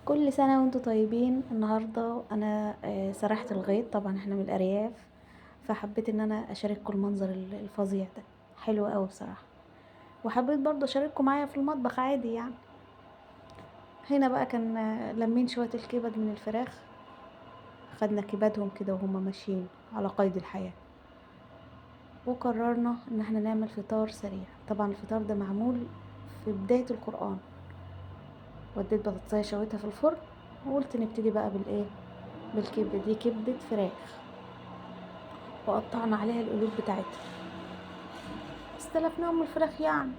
كل سنة وانتوا طيبين. النهاردة انا سرحت الغيط، طبعا احنا من الارياف، فحبيت ان انا اشارككم المنظر الفظيع ده. حلو قوي بصراحة. وحبيت برضه اشارككم معايا في المطبخ عادي يعني. هنا بقى كان لمين شوية الكبد من الفراخ. خدنا كبدهم كده وهم ماشيين على قيد الحياة. وقررنا ان احنا نعمل فطار سريع. طبعا الفطار ده معمول في بداية القرآن. وديت بطاطساية شويتها في الفرن، وقلت نبتدي بقى بالايه، بالكبدة. دي كبدة فراخ، وقطعنا عليها القلوب بتاعتها، استلفناهم من الفراخ يعني.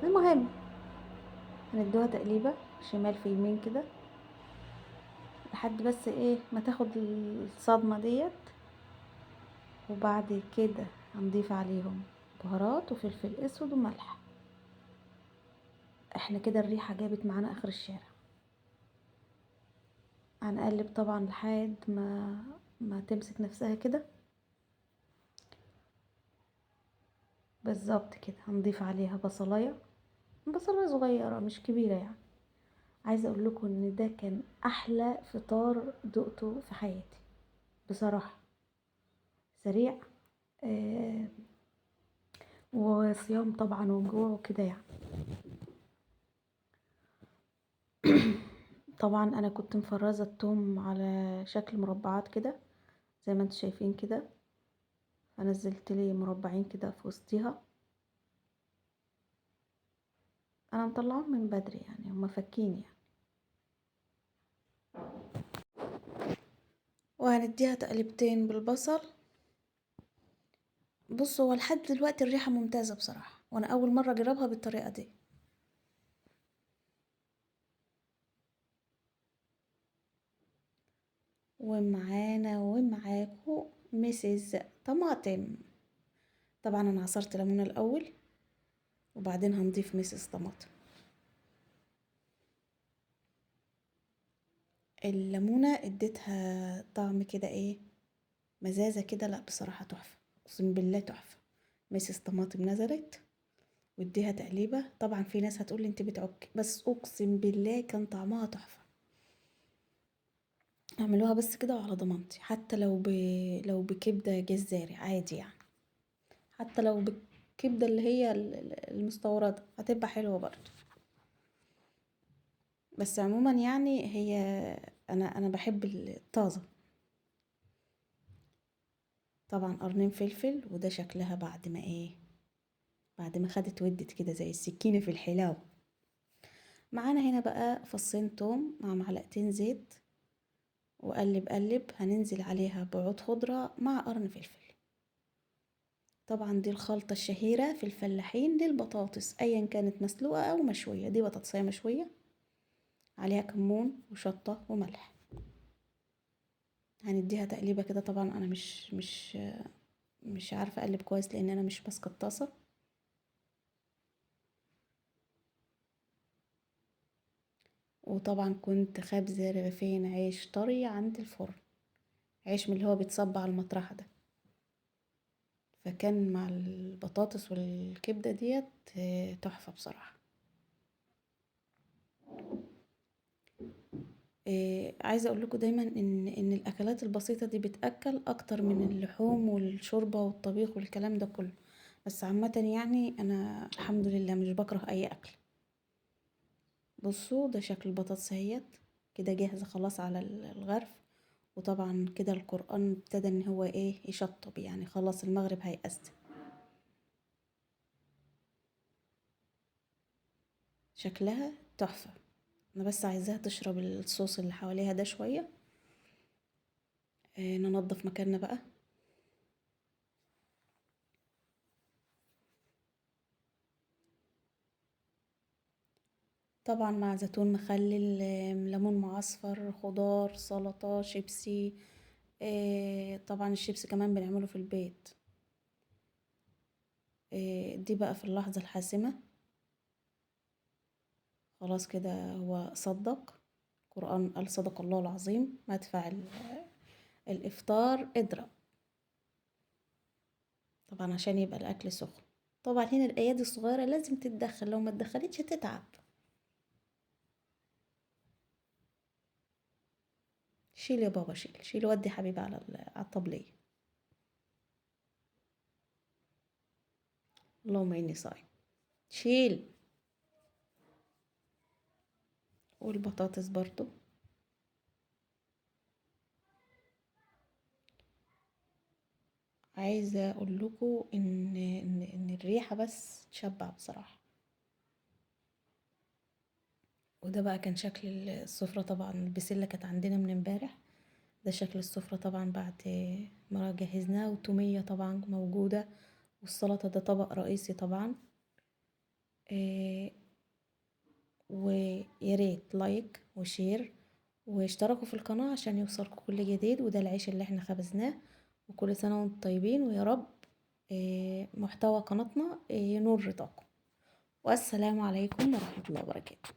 المهم، هندوها تقليبة شمال في يمين كده لحد بس ايه ما تاخد الصدمة ديت. وبعد كده هنضيف عليهم بهارات وفلفل اسود وملح. احنا كده الريحة جابت معانا اخر الشارع. هنقلب طبعا لحد ما تمسك نفسها كده بالظبط كده. هنضيف عليها بصلاية صغيرة مش كبيرة يعني. عايزة اقول لكم ان ده كان احلى فطار دقته في حياتي بصراحة. سريع، آه، وصيام طبعا وجوع وكده يعني. طبعا انا كنت مفرزة التوم على شكل مربعات كده زي ما انتم شايفين كده. فنزلت لي مربعين كده في وسطها. انا مطلعهم من بدري يعني، هما فكين يعني. وهنديها تقلبتين بالبصل. بصوا، هو لحد دلوقتي الريحة ممتازة بصراحة، وانا اول مرة اجربها بالطريقة دي. ومعانا ومعاكو مسز طماطم. طبعا انا عصرت ليمونه الاول، وبعدين هنضيف مسز طماطم. الليمونه اديتها طعم كده ايه، مزازه كده. لا بصراحه تحفه، اقسم بالله تحفه. مسز طماطم نزلت، واديها تقليبه. طبعا في ناس هتقول لي انت بتعك، بس اقسم بالله كان طعمها تحفه. اعملوها بس كده وعلى ضمانتي، حتى لو بكبده جزاري عادي يعني. حتى لو بالكبده اللي هي المستورده هتبقى حلوه برضو. بس عموما يعني هي، انا بحب الطازه. طبعا قرنين فلفل، وده شكلها بعد ما ايه، بعد ما خدت ودت كده زي السكينه في الحلاوه. معانا هنا بقى فصين توم مع معلقتين زيت، وقلب قلب. هننزل عليها بعود خضره مع قرن فلفل. طبعا دي الخلطه الشهيره في الفلاحين للبطاطس ايا كانت مسلوقه او مشويه. دي بطاطسيه مشويه عليها كمون وشطه وملح. هنديها تقليبه كده. طبعا انا مش عارفه اقلب كويس لان انا مش ماسكه الطاسه. وطبعا كنت خابزه رغيفين عيش طري عند الفرن، عيش من اللي هو بيتصب على المطرحه ده. فكان مع البطاطس والكبده ديت تحفه بصراحه. عايزه اقول لكم دايما ان الاكلات البسيطه دي بتاكل اكتر من اللحوم والشوربه والطبيخ والكلام ده كله. بس عامه يعني انا الحمد لله مش بكره اي اكل. بصوا، ده شكل البطاطس اهيت كده جاهزة خلاص على الغرف. وطبعا كده القرآن ابتدى ان هو ايه يشطب يعني، خلاص المغرب هيأذن. شكلها تحفة. انا بس عايزاها تشرب الصوص اللي حواليها ده شوية. ننضف مكاننا بقى. طبعا مع زيتون مخلل، ليمون معصفر، خضار، سلطة، شيبسي. طبعا الشيبسي كمان بنعمله في البيت. دي بقى في اللحظة الحاسمة. خلاص كده هو صدق. القرآن قال صدق الله العظيم. مدفع الإفطار اضرب. طبعا عشان يبقى الأكل سخن. طبعا هنا الأيادي الصغيرة لازم تتدخل، لو ما اتدخلتش تتعب. شيل يا بابا، شيل شيل، ودي حبيبي على الطبلية. اللهم اني صايم. شيل. والبطاطس برضو. عايزة اقول لكم ان الريحة بس تشبع بصراحة. وده بقى كان شكل السفرة. طبعا البسلة كانت عندنا من امبارح. ده شكل السفرة طبعا بعد ما جهزناها، والتومية طبعا موجودة، والسلطة ده طبق رئيسي طبعا. وياريت لايك وشير واشتركوا في القناة عشان يوصلكوا كل جديد. وده العيش اللي احنا خبزناه. وكل سنة وانتم طيبين، ويا رب محتوى قناتنا ينور رضاكم. والسلام عليكم ورحمة الله وبركاته.